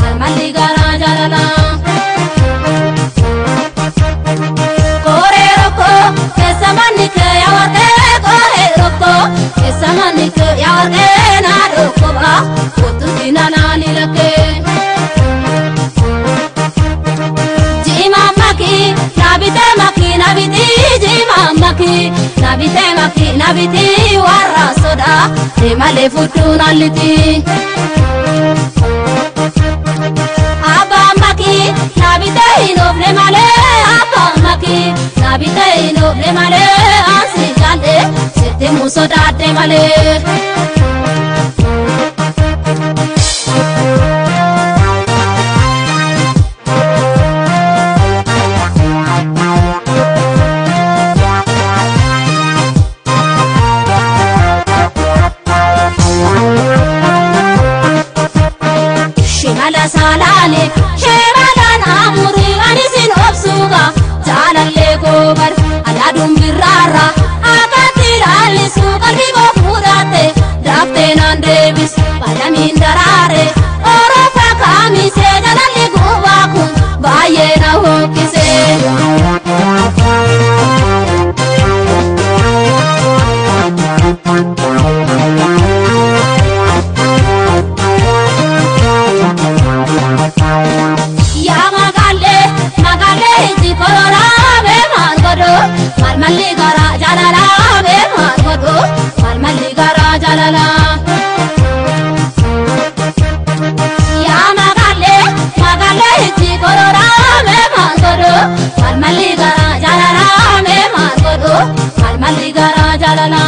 malmalli gara jalala kore roko kesa manike ya warke kore roko kesa manike ya warke na roko ba kutu dinana nilake jima maki nabite maki nabiti jima maki nabiti warra soda de male futuna liti aba maki nabite inoble male aba maki nabite inoble male asi jale sete musoda de male salale shemala namuri anisin obsuga jalalle gobar aladum birara akatilali sugar bigo furate dafte nandebis palamin darare oro fakami se jalalle gobaku baye na hokise malmalli gara jalala be margodo malmalli gara jalala ya magale ji korora be margodo malmalli gara jalala be margodo malmalli gara jalala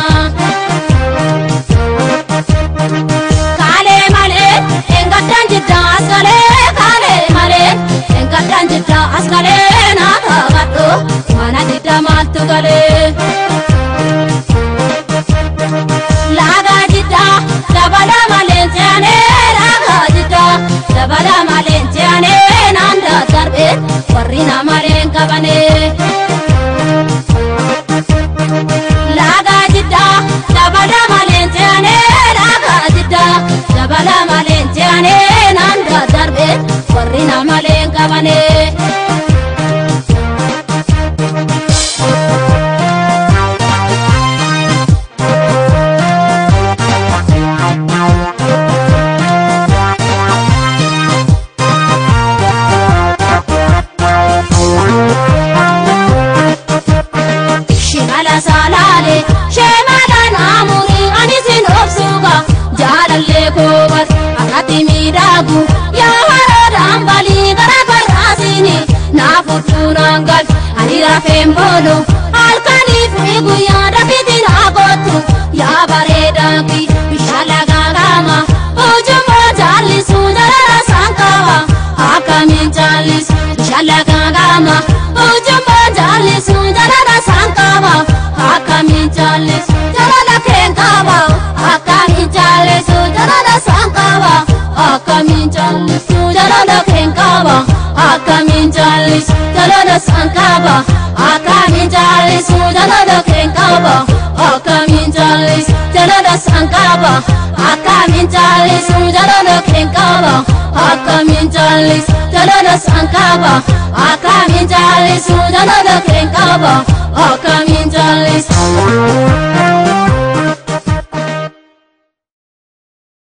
kale male engaddan jidda asgale kale male engaddan jidda asgale na tagatto mana didda maltu gale laga jidda dabala malentiane laga jidda dabala malentiane nanda darbe warina malen kabane laga jidda dabala malentiane laga jidda dabala malentiane nanda darbe warina malen kabane salale shemala namuri anisin obsuga jalalle gobar akati midagu ya haradam bali gara garasini na futunangal anira fembolo alkani figu ya dafitin agotu ya baredaki bishala gagama ujumo jalisu jara sankawa akamin jalis bishala gagama ujumo jalisu jara sankawa akamin jalis jara kenkawa akamin jalis jara sankawa akamin jalis jara kenkawa akamin jalis jara sankawa akamin jalis jara kenkawa akamin jalis jara sankawa akamin jalis jara kenkawa akamin jalis jara sankawa akamin jalis jara kenkawa akamin jalis